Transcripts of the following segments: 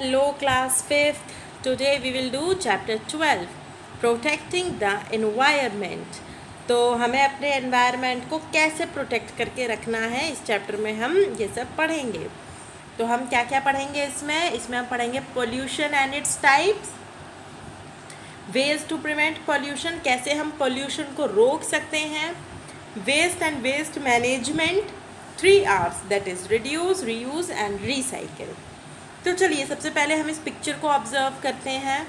Hello class 5th. Today we will do chapter 12 protecting the environment. तो हमें अपने environment को कैसे प्रोटेक्ट करके रखना है इस चैप्टर में हम ये सब पढ़ेंगे. तो हम क्या क्या पढ़ेंगे इसमें हम पढ़ेंगे pollution and its types, ways to prevent pollution, कैसे हम पोल्यूशन को रोक सकते हैं, waste and waste management, 3 R's that is reduce, reuse and recycle. तो चलिए सबसे पहले हम इस पिक्चर को ऑब्जर्व करते हैं.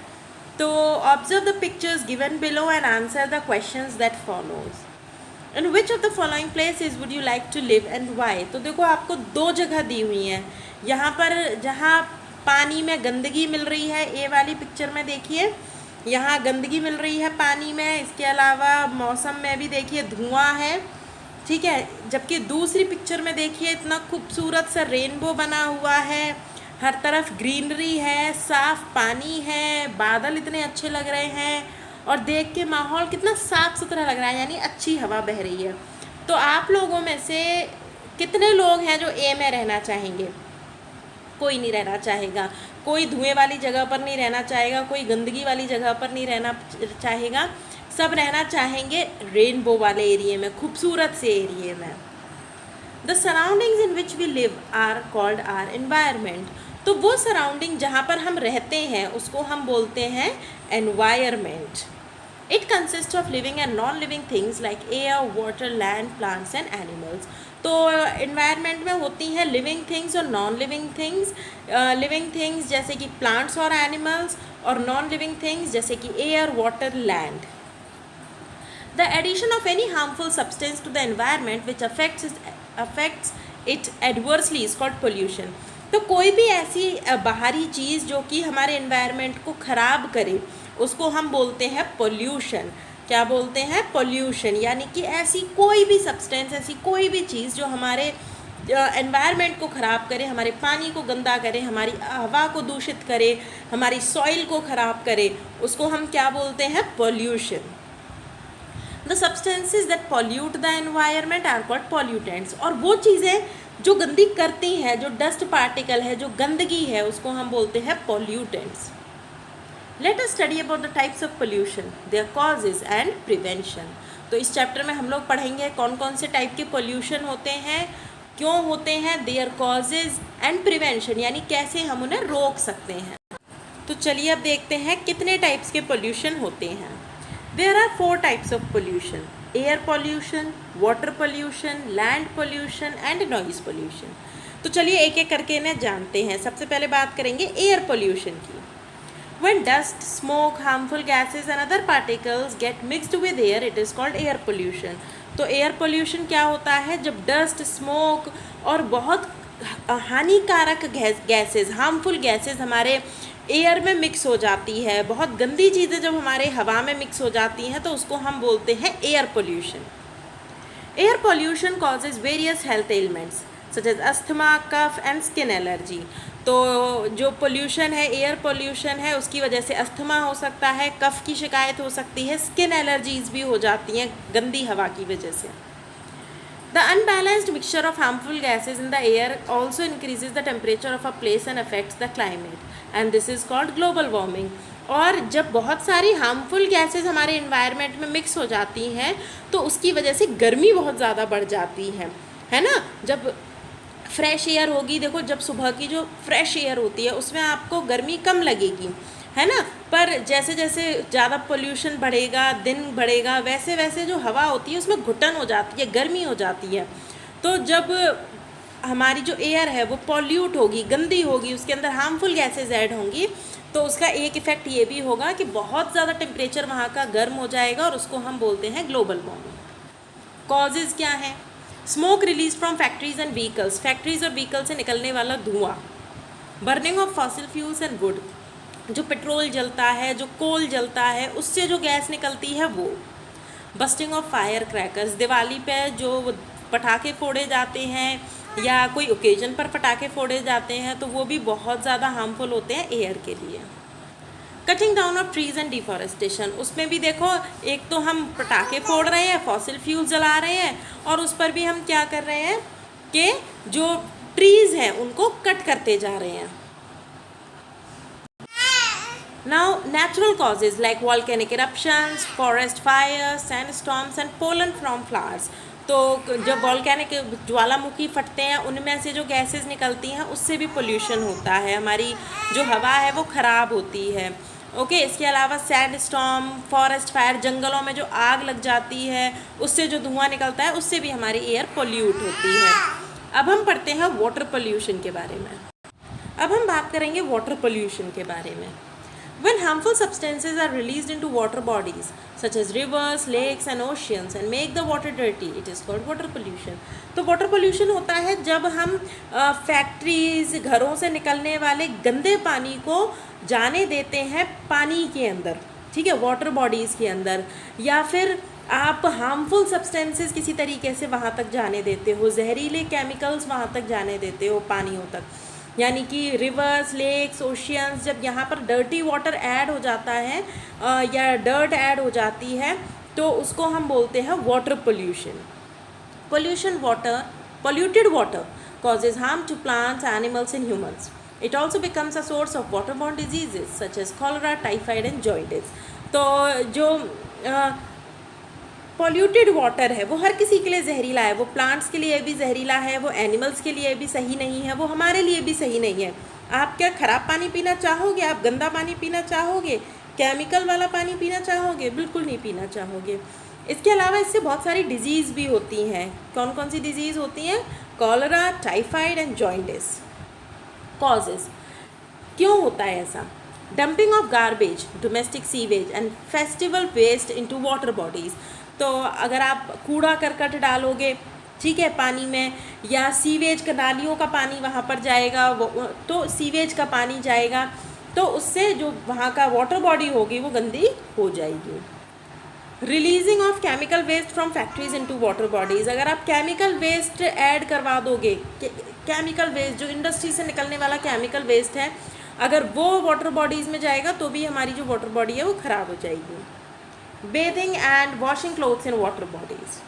तो observe the pictures given below and answer the questions that follows. In which of the following places would you like to live and why. तो देखो आपको 2 जगह दी हुई हैं. यहाँ पर जहाँ पानी में गंदगी मिल रही है, ए वाली पिक्चर में देखिए यहाँ गंदगी मिल रही है पानी में. इसके अलावा मौसम में भी देखिए धुआं है, ठीक है. जबकि दूसरी पिक्चर में देखिए इतना खूबसूरत सा रेनबो बना हुआ है, हर तरफ ग्रीनरी है, साफ़ पानी है, बादल इतने अच्छे लग रहे हैं और देख के माहौल कितना साफ़ सुथरा लग रहा है, यानी अच्छी हवा बह रही है. तो आप लोगों में से कितने लोग हैं जो ए में रहना चाहेंगे? कोई नहीं रहना चाहेगा. कोई धुएं वाली जगह पर नहीं रहना चाहेगा, कोई गंदगी वाली जगह पर नहीं रहना चाहेगा. सब रहना चाहेंगे रेनबो वाले एरिया में, खूबसूरत से एरिया में. The surroundings in which we live are called our environment. तो वो सराउंडिंग जहाँ पर हम रहते हैं उसको हम बोलते हैं environment. It consist of living and non living things like air, water, land, plants and animals. तो एनवायरनमेंट में होती हैं लिविंग थिंग्स और non living things. Living things जैसे कि प्लांट्स और एनिमल्स, और नॉन लिविंग थिंग्स जैसे कि air, water, land. The addition of any harmful substance to the environment which affects it adversely is called pollution. तो कोई भी ऐसी बाहरी चीज़ जो कि हमारे एनवायरनमेंट को ख़राब करे उसको हम बोलते हैं पोल्यूशन. क्या बोलते हैं? पोल्यूशन. यानी कि ऐसी कोई भी सब्सटेंस, ऐसी कोई भी चीज़ जो हमारे एनवायरनमेंट को ख़राब करे, हमारे पानी को गंदा करे, हमारी हवा को दूषित करे, हमारी सॉइल को ख़राब करे, उसको हम क्या बोलते हैं? Pollution. The substances that pollute the environment are called pollutants. और वो चीज़ें जो गंदी करती हैं, जो डस्ट पार्टिकल है, जो गंदगी है, उसको हम बोलते हैं pollutants. Let us study about the types of pollution, their causes and prevention. तो इस चैप्टर में हम लोग पढ़ेंगे कौन कौन से टाइप के पोल्यूशन होते हैं, क्यों होते हैं, देयर कॉजेज एंड प्रिवेंशन, यानी कैसे हम उन्हें रोक सकते हैं. तो चलिए अब देखते हैं कितने टाइप्स के पोल्यूशन होते हैं. There are 4 types of pollution: air pollution, water pollution, land pollution and noise pollution. तो चलिए एक एक करके इन्हें जानते हैं. सबसे पहले बात करेंगे एयर पोल्यूशन की. When dust, smoke, harmful gases and other particles get mixed with air, it is called air pollution. तो एयर पोल्यूशन क्या होता है? जब डस्ट, स्मोक और बहुत हानिकारक गैसेस, हार्मफुल गैसेस हमारे एयर में मिक्स हो जाती है, बहुत गंदी चीज़ें जब हमारे हवा में मिक्स हो जाती हैं तो उसको हम बोलते हैं air pollution. Air pollution causes various health elements such as asthma, cough and skin allergy. तो जो पोल्यूशन है, एयर पोल्यूशन है, उसकी वजह से अस्थमा हो सकता है, कफ की शिकायत हो सकती है, स्किन एलर्जीज भी हो जाती हैं गंदी हवा की वजह से. The unbalanced mixture of harmful gases in the air also increases the temperature of a place and affects the climate, and this is called global warming. और जब बहुत सारी हार्मफुल गैसेस हमारे एनवायरनमेंट में मिक्स हो जाती हैं तो उसकी वजह से गर्मी बहुत ज़्यादा बढ़ जाती है ना. जब फ्रेश एयर होगी, देखो जब सुबह की जो फ्रेश एयर होती है उसमें आपको गर्मी कम लगेगी, है ना. पर जैसे जैसे ज़्यादा पोल्यूशन बढ़ेगा, दिन बढ़ेगा, वैसे वैसे जो हवा होती है उसमें घुटन हो जाती है, गर्मी हो जाती है. तो जब हमारी जो एयर है वो पॉल्यूट होगी, गंदी होगी, उसके अंदर हार्मफुल गैसेज ऐड होंगी, तो उसका एक इफ़ेक्ट ये भी होगा कि बहुत ज़्यादा टेम्परेचर वहाँ का गर्म हो जाएगा और उसको हम बोलते हैं ग्लोबल वार्मिंग. कॉजेज़ क्या हैं? Smoke release from factories and vehicles. Factories और व्हीकल से निकलने वाला धुआं. Burning of fossil fuels and would. जो पेट्रोल जलता है, जो कोल जलता है, उससे जो गैस निकलती है वो. Bursting of fire crackers. Diwali पे जो पटाखे फोड़े जाते हैं या कोई ओकेजन पर पटाखे फोड़े जाते हैं तो वो भी बहुत ज़्यादा हार्मफुल होते हैं एयर के लिए. Cutting down of trees and deforestation. उसमें भी देखो एक तो हम पटाखे फोड़ रहे हैं, फॉसिल फ्यूल जला रहे हैं, और उस पर भी हम क्या कर रहे हैं कि जो ट्रीज़ हैं उनको कट करते जा रहे हैं. Now, natural causes like volcanic eruptions, forest fires, sandstorms and pollen from flowers. तो जब वॉल्केनिक ज्वालामुखी फटते हैं उनमें से जो गैसेस निकलती हैं उससे भी पोल्यूशन होता है, हमारी जो हवा है वो ख़राब होती है। ओके, इसके अलावा सैंड स्टॉर्म, फॉरेस्ट फायर, जंगलों में जो आग लग जाती है उससे जो धुआं निकलता है उससे भी हमारी एयर पोल्यूट होती है। अब हम पढ़ते हैं वाटर पोल्यूशन के बारे में। अब हम बात करेंगे वाटर पोल्यूशन के बारे में। When harmful substances are released into water bodies such as rivers, lakes and oceans and make the water dirty, it is called water pollution. तो water pollution होता है जब हम फैक्ट्रीज, घरों से निकलने वाले गंदे पानी को जाने देते हैं पानी के अंदर, ठीक है, वाटर बॉडीज़ के अंदर, या फिर आप हार्मफुल सब्सटेंसेस किसी तरीके से वहाँ तक जाने देते हो, जहरीले केमिकल्स वहाँ तक जाने देते हो पानियों तक, यानी कि रिवर्स, लेक्स, ओशियंस, जब यहाँ पर डर्टी वाटर ऐड हो जाता है या डर्ट ऐड हो जाती है तो उसको हम बोलते हैं water pollution. Polluted water causes harm to plants, animals and humans. It also becomes a source of waterborne diseases such as cholera, typhoid and jaundice. तो जो पॉल्यूटेड वाटर है वो हर किसी के लिए जहरीला है, वो प्लांट्स के लिए भी जहरीला है, वो एनिमल्स के लिए भी सही नहीं है, वो हमारे लिए भी सही नहीं है। आप क्या ख़राब पानी पीना चाहोगे? आप गंदा पानी पीना चाहोगे? केमिकल वाला पानी पीना चाहोगे? बिल्कुल नहीं पीना चाहोगे। इसके अलावा इससे बहुत सारी डिजीज़ भी होती हैं। कौन कौन सी डिजीज़ होती हैं? Cholera, typhoid and jaundice. Causes क्यों होता है ऐसा? Dumping of garbage, domestic sewage and festival waste into water bodies. तो अगर आप कूड़ा करकट डालोगे, ठीक है, पानी में, या सीवेज का, नालियों का पानी वहाँ पर जाएगा, वो तो सीवेज का पानी जाएगा तो उससे जो वहाँ का वाटर बॉडी होगी वो गंदी हो जाएगी। Releasing of chemical waste from factories into water bodies. अगर आप केमिकल वेस्ट ऐड करवा दोगे, केमिकल वेस्ट जो इंडस्ट्री से निकलने वाला केमिकल वेस्ट है, अगर वो वाटर बॉडीज़ में जाएगा तो भी हमारी जो वाटर बॉडी है वो ख़राब हो जाएगी। Bathing and washing clothes in water bodies.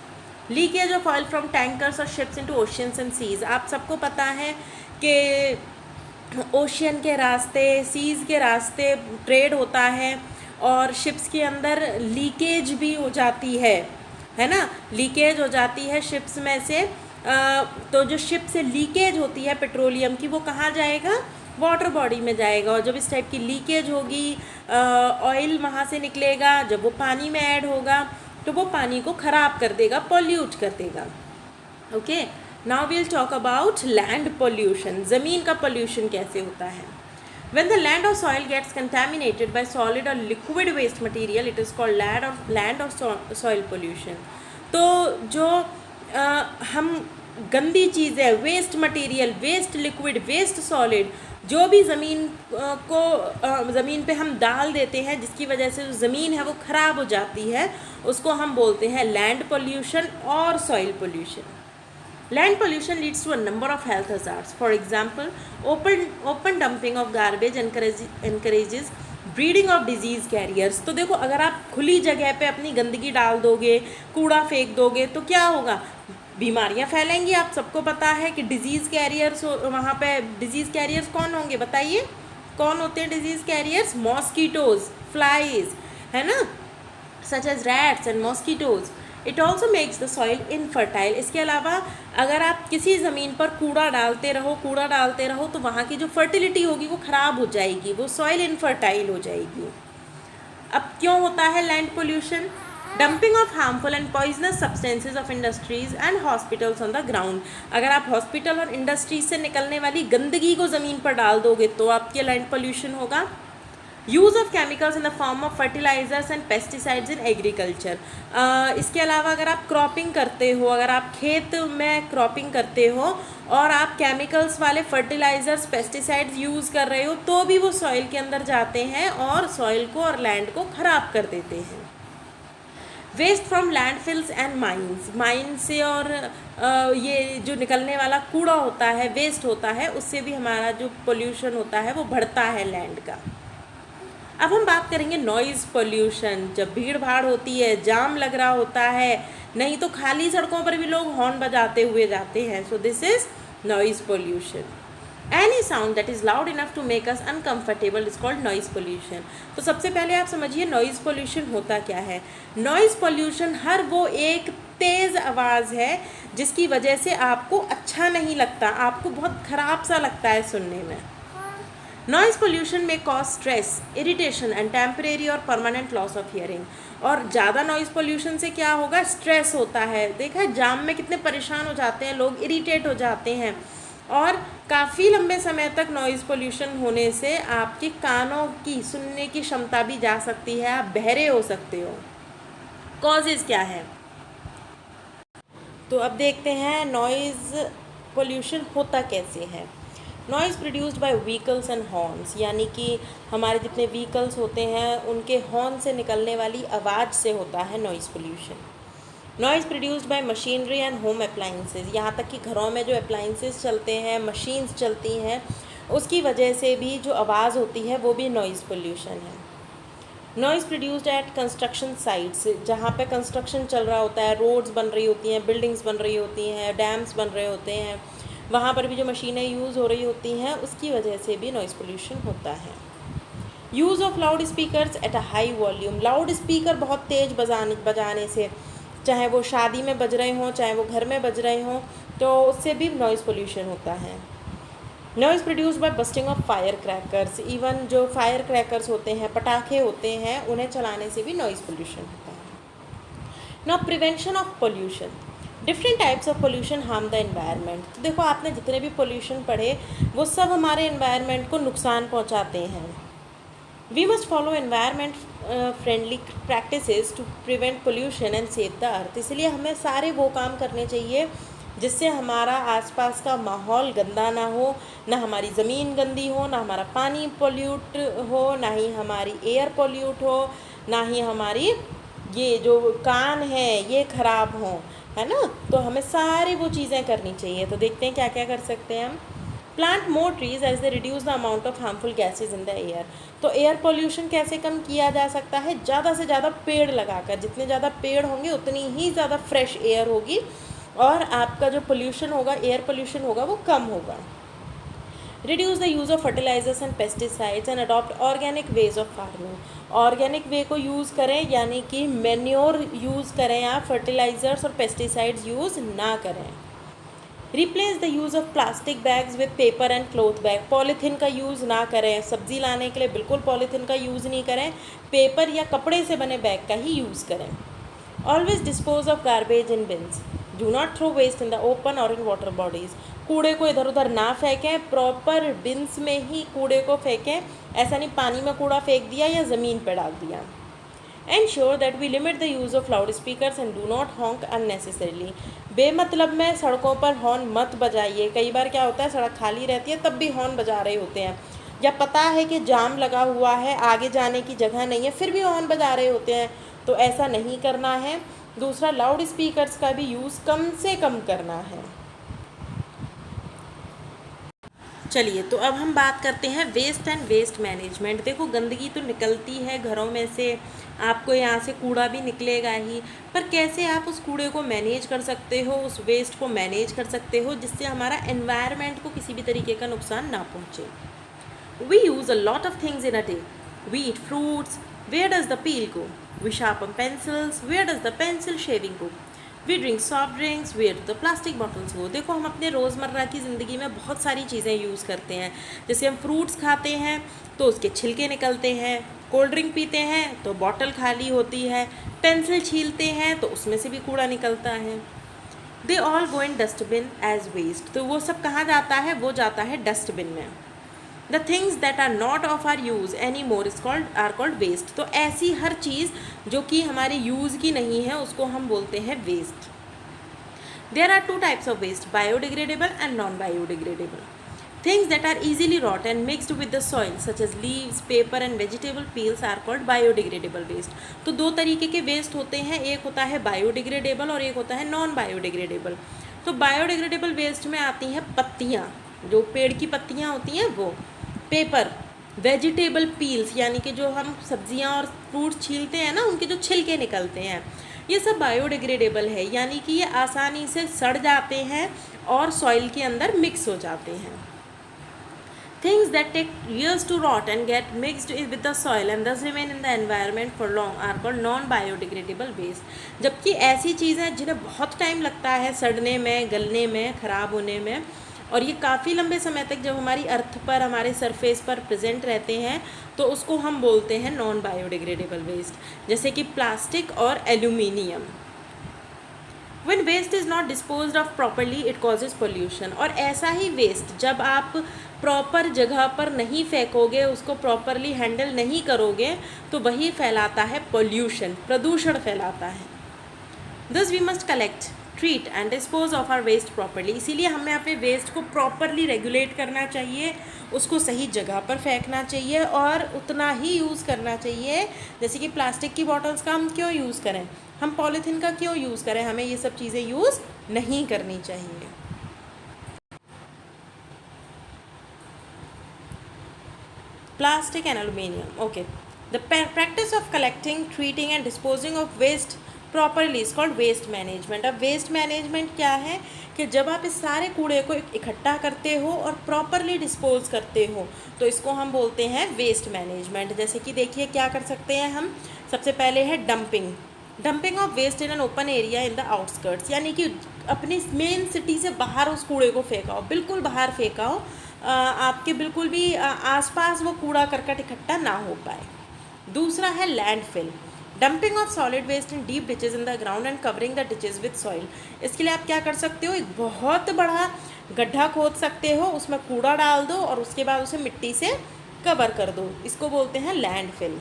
Leakage of oil from tankers or ships into oceans and seas. आप सबको पता है कि ओशियन के रास्ते, सीज़ के रास्ते ट्रेड होता है और शिप्स के अंदर लीकेज भी हो जाती है ना, लीकेज हो जाती है शिप्स में से। तो जो शिप से लीकेज होती है पेट्रोलियम की, वो कहाँ जाएगा? वाटर बॉडी में जाएगा। और जब इस टाइप की लीकेज होगी, ऑयल वहाँ से निकलेगा, जब वो पानी में ऐड होगा तो वो पानी को ख़राब कर देगा, पॉल्यूट कर देगा। Okay, now we will talk about land pollution. ज़मीन का पोल्यूशन कैसे होता है? When the land or soil gets contaminated by solid or liquid waste material, it is called land or soil pollution. तो जो हम गंदी चीज़ें, waste material, waste liquid, waste solid, जो भी ज़मीन पे हम डाल देते हैं जिसकी वजह से जो ज़मीन है वो ख़राब हो जाती है, उसको हम बोलते हैं लैंड पोल्यूशन और soil pollution. Land pollution leads to a number of health hazards. For example, open dumping of garbage encourages breeding of disease carriers. तो देखो, अगर आप खुली जगह पे अपनी गंदगी डाल दोगे, कूड़ा फेंक दोगे तो क्या होगा? बीमारियां फैलेंगी। आप सबको पता है कि डिजीज़ कैरियर्स, वहाँ पे डिजीज़ कैरियर्स कौन होंगे? बताइए, कौन होते हैं डिजीज़ कैरियर्स? मॉस्कीटोज़, फ्लाइज, है ना, such as rats and mosquitoes. It also makes the soil infertile. इसके अलावा अगर आप किसी ज़मीन पर कूड़ा डालते रहो तो वहाँ की जो फर्टिलिटी होगी वो ख़राब हो जाएगी, वो सॉइल इनफर्टाइल हो जाएगी। अब क्यों होता है land pollution? Dumping of harmful and poisonous substances of industries and hospitals on the ground. अगर आप हॉस्पिटल और इंडस्ट्रीज से निकलने वाली गंदगी को ज़मीन पर डाल दोगे तो आपके लैंड पोल्यूशन होगा। Use of chemicals in the form of fertilisers and pesticides in agriculture. इसके अलावा अगर आप क्रॉपिंग करते हो, अगर आप खेत में क्रॉपिंग करते हो और आप केमिकल्स वाले फर्टिलाइजर्स, पेस्टिसाइड्स यूज़ कर रहे हो तो भी वो सॉइल के अंदर जाते हैं और सॉइल को और लैंड को ख़राब कर देते हैं। Waste from landfills and mines. Mine से और ये जो निकलने वाला कूड़ा होता है, वेस्ट होता है, उससे भी हमारा जो पोल्यूशन होता है वो बढ़ता है लैंड का। अब हम बात करेंगे नॉइज़ पोल्यूशन। जब भीड़ भाड़ होती है, जाम लग रहा होता है, नहीं तो खाली सड़कों पर भी लोग हॉर्न बजाते हुए जाते हैं, so this is noise pollution. Any sound that is loud enough to make us uncomfortable is called noise pollution. तो सबसे पहले आप समझिए नॉइज़ पोल्यूशन होता क्या है। नॉइज़ पोल्यूशन हर वो एक तेज़ आवाज़ है जिसकी वजह से आपको अच्छा नहीं लगता, आपको बहुत ख़राब सा लगता है सुनने में। नॉइज़ पोल्यूशन में cause stress, irritation and temporary और परमानेंट लॉस ऑफ हियरिंग। और ज़्यादा नॉइज़ पोल्यूशन से क्या होगा, स्ट्रेस होता है। देखा है जाम में कितने परेशान हो जाते हैं लोग, इरिटेट हो जाते हैं। और काफ़ी लंबे समय तक नॉइज़ पोल्यूशन होने से आपके कानों की सुनने की क्षमता भी जा सकती है, आप बहरे हो सकते हो। कॉजेज़ क्या है, तो अब देखते हैं नॉइज़ पोल्यूशन होता कैसे है। Noise produced bye vehicles and horns, यानी कि हमारे जितने व्हीकल्स होते हैं उनके हॉर्न से निकलने वाली आवाज़ से होता है noise pollution. Noise produced bye machinery and home appliances, यहाँ तक कि घरों में जो अप्लाइंसेस चलते हैं, मशीन्स चलती हैं, उसकी वजह से भी जो आवाज़ होती है वो भी नॉइज़ पोल्यूशन है। Noise produced at construction sites, जहाँ पे कंस्ट्रक्शन चल रहा होता है, रोड्स बन रही होती हैं, बिल्डिंग्स बन रही होती हैं, डैम्स बन रहे होते हैं, वहाँ पर भी जो मशीनें यूज़ हो रही होती हैं उसकी वजह से भी नॉइज़ पोल्यूशन होता है। Use of loud speakers at a high volume, loud speaker बहुत तेज़ बजाने से, चाहे वो शादी में बज रहे हों चाहे वो घर में बज रहे हों, तो उससे भी नॉइज़ पोल्यूशन होता है। Noise produced by bursting of fire crackers, even जो फायर क्रैकर्स होते हैं, पटाखे होते हैं, उन्हें चलाने से भी नॉइज़ पोल्यूशन होता है। Now prevention of pollution, different types of pollution harm the environment. तो देखो आपने जितने भी पोल्यूशन पढ़े वो सब हमारे एनवायरनमेंट को नुकसान पहुंचाते हैं। We must follow environment friendly practices to prevent pollution and save the earth, इसलिए हमें सारे वो काम करने चाहिए जिससे हमारा आसपास का माहौल गंदा ना हो, ना हमारी ज़मीन गंदी हो, ना हमारा पानी पोल्यूट हो, ना ही हमारी एयर पोल्यूट हो, ना ही हमारी ये जो कान है ये ख़राब हो, है ना। तो हमें सारी वो चीज़ें करनी चाहिए। तो देखते हैं क्या क्या कर सकते हैं हम। Plant more trees as they reduce the amount of harmful gases in the air, तो एयर पोल्यूशन कैसे कम किया जा सकता है, ज़्यादा से ज़्यादा पेड़ लगाकर। जितने ज़्यादा पेड़ होंगे उतनी ही ज़्यादा फ्रेश एयर होगी और आपका जो पोल्यूशन होगा, एयर पोल्यूशन होगा, वो कम होगा। Reduce the use of fertilisers and pesticides and adopt organic ways of farming, organic way को यूज़ करें, यानी कि मैन्योर यूज़ करें आप, फर्टिलाइजर्स और पेस्टिसाइड्स यूज़ ना करें। Replace the use of plastic bags with paper and cloth bag, polythene का यूज़ ना करें, सब्ज़ी लाने के लिए बिल्कुल पॉलीथीन का यूज़ नहीं करें, पेपर या कपड़े से बने बैग का ही यूज़ करें। Always dispose of garbage in bins, do not throw waste in the open और इन वाटर बॉडीज़, कूड़े को इधर उधर ना फेंकें, प्रॉपर बिन्स में ही कूड़े को फेंकें, ऐसा नहीं पानी में कूड़ा फेंक दिया या ज़मीन पर डाल दिया। Ensure that we limit the use of loudspeakers and do not honk unnecessarily, बेमतलब में सड़कों पर हॉर्न मत बजाइए। कई बार क्या होता है, सड़क खाली रहती है तब भी हॉर्न बजा रहे होते हैं, या पता है कि जाम लगा हुआ है, आगे जाने की जगह नहीं है, फिर भी हॉर्न बजा रहे होते हैं, तो ऐसा नहीं करना है। दूसरा, लाउड स्पीकर्स का भी यूज़ कम से कम करना है। चलिए, तो अब हम बात करते हैं वेस्ट एंड वेस्ट मैनेजमेंट। देखो गंदगी तो निकलती है घरों में से, आपको यहाँ से कूड़ा भी निकलेगा ही, पर कैसे आप उस कूड़े को मैनेज कर सकते हो, उस वेस्ट को मैनेज कर सकते हो जिससे हमारा एनवायरनमेंट को किसी भी तरीके का नुकसान ना पहुँचे। We use a lot of things in a day, we eat fruits, where does the peel go, we sharpen pencils, where does the pencil shaving go, we drink soft drinks, where the plastic bottles हो। देखो हम अपने रोज़मर्रा की ज़िंदगी में बहुत सारी चीज़ें यूज़ करते हैं, जैसे हम फ्रूट्स खाते हैं तो उसके छिलके निकलते हैं, कोल्ड ड्रिंक पीते हैं तो बॉटल खाली होती है, पेंसिल छीलते हैं तो उसमें से भी कूड़ा निकलता है। They all go in dustbin as waste, तो वो सब कहाँ जाता है, वो जाता है डस्टबिन में। The things that are not of our use any more is called waste, तो ऐसी हर चीज़ जो कि हमारे यूज़ की नहीं है उसको हम बोलते हैं waste. There are two types of waste, biodegradable and non biodegradable. Things that are easily rot and mixed with the soil such as leaves, paper and vegetable peels are called biodegradable waste। तो दो तरीके के waste होते हैं, एक होता है biodegradable और एक होता है नॉन बायोडिग्रेडेबल। तो बायोडिग्रेडेबल वेस्ट में आती हैं पत्तियाँ, जो पेड़ की पत्तियाँ होती हैं वो, पेपर, वेजिटेबल पील्स यानी कि जो हम सब्जियाँ और फ्रूट छीलते हैं ना, उनके जो छिलके निकलते हैं, ये सब बायोडिग्रेडेबल है, यानी कि ये आसानी से सड़ जाते हैं और सॉइल के अंदर मिक्स हो जाते हैं। Things that take years to rot and get mixed with the soil and thus remain in the environment for long are called non-biodegradable waste. जबकि ऐसी चीज़ें जिन्हें बहुत टाइम लगता है सड़ने में, गलने में, ख़राब होने में, और ये काफ़ी लंबे समय तक जब हमारी अर्थ पर, हमारे सरफेस पर प्रेजेंट रहते हैं, तो उसको हम बोलते हैं नॉन बायोडिग्रेडेबल वेस्ट, जैसे कि प्लास्टिक और aluminium. When waste is not disposed of properly, it causes pollution. और ऐसा ही वेस्ट जब आप प्रॉपर जगह पर नहीं फेंकोगे, उसको प्रॉपरली हैंडल नहीं करोगे, तो वही फैलाता है पोल्यूशन, प्रदूषण फैलाता है. Thus we must collect, treat and dispose of our waste properly. इसीलिए हमें अपने वेस्ट को प्रॉपरली रेगुलेट करना चाहिए, उसको सही जगह पर फेंकना चाहिए और उतना ही यूज़ करना चाहिए. जैसे कि प्लास्टिक की बॉटल्स का हम क्यों यूज़ करें, हम पॉलीथीन का क्यों यूज़ करें, हमें ये सब चीज़ें यूज़ नहीं करनी चाहिए. Plastic and aluminium. Okay. The practice of collecting, treating and disposing of waste properly is called waste management. अब waste management क्या है कि जब आप इस सारे कूड़े को इकट्ठा करते हो और प्रॉपरली डिस्पोज करते हो, तो इसको हम बोलते हैं वेस्ट मैनेजमेंट. जैसे कि देखिए क्या कर सकते हैं हम. सबसे पहले है dumping of waste in an open area in the outskirts, यानी कि अपनी मेन सिटी से बाहर उस कूड़े को फेंकाओ, बिल्कुल बाहर फेंकाओ, आपके बिल्कुल भी आसपास वो कूड़ा करकट इकट्ठा ना हो पाए. दूसरा है landfill, dumping of solid waste in deep ditches in the ground and covering the ditches with soil. इसके लिए आप क्या कर सकते हो, एक बहुत बड़ा गड्ढा खोद सकते हो, उसमें कूड़ा डाल दो और उसके बाद उसे मिट्टी से कवर कर दो, इसको बोलते हैं landfill.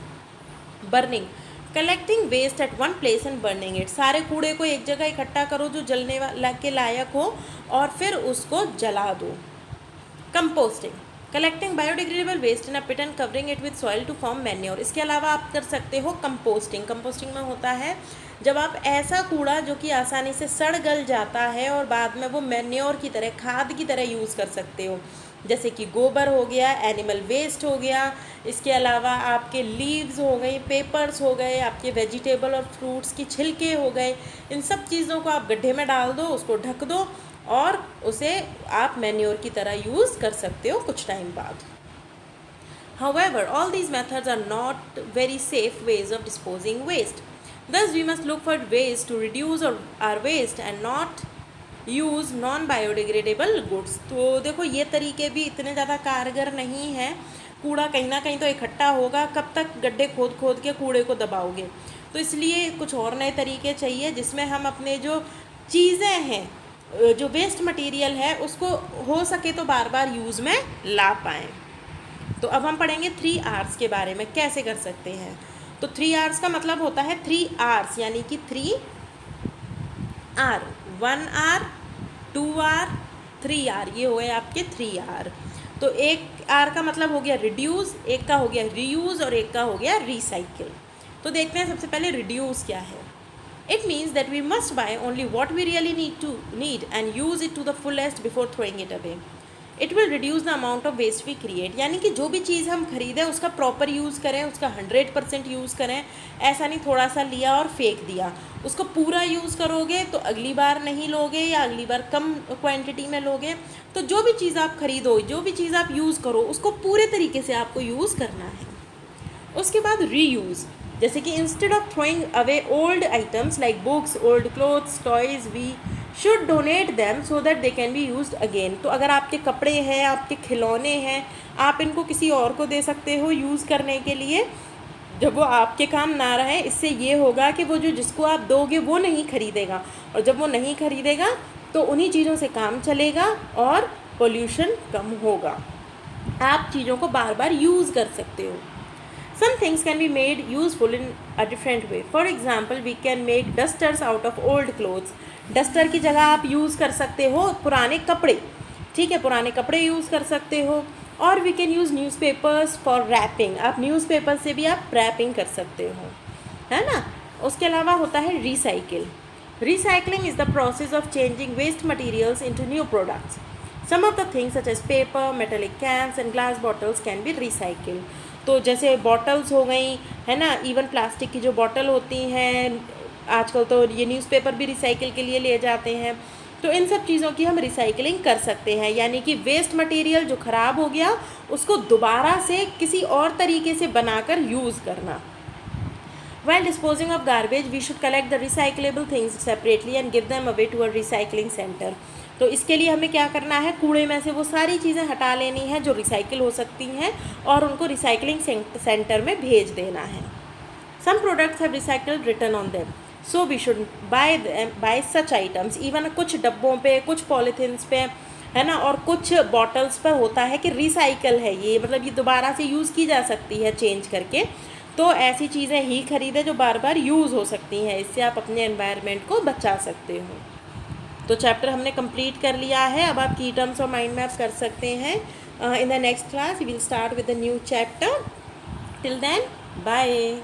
Burning, collecting waste at one place and burning it. सारे कूड़े को एक जगह इकट्ठा करो जो जलने के लायक हो और फिर उसको जला दो. Composting, collecting biodegradable waste in a pit and covering it with soil to form manure. इसके अलावा आप कर सकते हो कंपोस्टिंग में होता है जब आप ऐसा कूड़ा जो कि आसानी से सड़ गल जाता है और बाद में वो मैन्योर की तरह, खाद की तरह यूज़ कर सकते हो, जैसे कि गोबर हो गया, एनिमल वेस्ट हो गया, इसके अलावा आपके लीव्स हो गई, पेपर्स हो गए, आपके वेजिटेबल और फ्रूट्स की छिलके हो गए. इन सब चीज़ों को आप गड्ढे में डाल दो, उसको ढक दो और उसे आप मैन्योर की तरह यूज़ कर सकते हो कुछ टाइम बाद. However, all these methods are not very safe ways of disposing waste. Thus, we must look for ways to reduce our waste and not use non biodegradable goods. तो देखो ये तरीके भी इतने ज़्यादा कारगर नहीं हैं. कूड़ा कहीं ना कहीं तो इकट्ठा होगा, कब तक गड्ढे खोद खोद के कूड़े को दबाओगे. तो इसलिए कुछ और नए तरीके चाहिए जिसमें हम अपने जो चीज़ें हैं, जो वेस्ट मटेरियल है, उसको हो सके तो बार बार यूज़ में ला पाएँ. तो अब हम पढ़ेंगे 3 R's के बारे में, कैसे कर सकते हैं. तो 3 R's का मतलब होता है 3 R's, यानी कि 3 R, 1 R, 2 R, 3 R. ये हो गए आपके 3 R. तो एक R का मतलब हो गया रिड्यूस, एक का हो गया रीयूज़ और एक का हो गया रिसाइकिल. तो देखते हैं सबसे पहले रिड्यूस क्या है. It means that we must buy only what we really need and use it to the fullest before throwing it away. It will reduce the amount of waste we create. यानी कि जो भी चीज़ हम खरीदें उसका proper use करें, उसका 100% use करें. ऐसा नहीं थोड़ा सा लिया और फेंक दिया. उसको पूरा यूज़ करोगे तो अगली बार नहीं लोगे या अगली बार कम क्वांटिटी में लोगे. तो जो भी चीज़ आप खरीदो, जो भी चीज़ आप यूज़ करो, उसको पूरे तरीके से आपको यूज़ करना है. उसके बाद रीयूज़, जैसे कि instead of throwing away old items like books, old clothes, toys, we should donate them so that they can be used again. तो अगर आपके कपड़े हैं, आपके खिलौने हैं, आप इनको किसी और को दे सकते हो यूज़ करने के लिए जब वो आपके काम ना रहे. इससे ये होगा कि वो जो जिसको आप दोगे वो नहीं खरीदेगा, और जब वो नहीं खरीदेगा तो उन्हीं चीज़ों से काम चलेगा और पोल्यूशन कम होगा. आप चीज़ों को बार बार यूज़ कर सकते हो. Some things can be made useful in a different way. For example, we can make dusters out of old clothes. Duster की जगह आप यूज़ कर सकते हो पुराने कपड़े. ठीक है, पुराने कपड़े यूज़ कर सकते हो. और we can use newspapers for wrapping. आप न्यूज़पेपर से भी आप रैपिंग कर सकते हो, है ना. उसके अलावा होता है recycle. Recycling is the process of changing waste materials into new products. Some of the things such as paper, metallic cans and glass bottles can be recycled. तो जैसे बॉटल्स हो गई, है ना, इवन प्लास्टिक की जो बॉटल होती हैं, आजकल तो ये न्यूज़पेपर भी रिसाइकिल के लिए ले जाते हैं. तो इन सब चीज़ों की हम रिसाइकलिंग कर सकते हैं, यानी कि वेस्ट मटेरियल जो ख़राब हो गया उसको दोबारा से किसी और तरीके से बनाकर यूज़ करना। While disposing of garbage, we should collect the recyclable things separately and give them away to a recycling center. तो इसके लिए हमें क्या करना है, कूड़े में से वो सारी चीज़ें हटा लेनी हैं जो रिसाइकिल हो सकती हैं और उनको रिसाइकलिंग सेंटर में भेज देना है। Some products have recycled written on them, so we should buy such items. Even कुछ डब्बों पे, कुछ पॉलीथिन्स पे, है ना, और कुछ बॉटल्स पर होता है कि रिसाइकल है ये, मतलब ये दोबारा से यूज़ की जा सकती है चेंज करके। तो ऐसी चीज़ें ही खरीदें जो बार बार यूज़ हो सकती हैं, इससे आप अपने एनवायरनमेंट को बचा सकते हो। तो चैप्टर हमने कंप्लीट कर लिया है, अब आप की टर्म्स और माइंड मैप कर सकते हैं। In the next class we will start with the new chapter. Till then bye.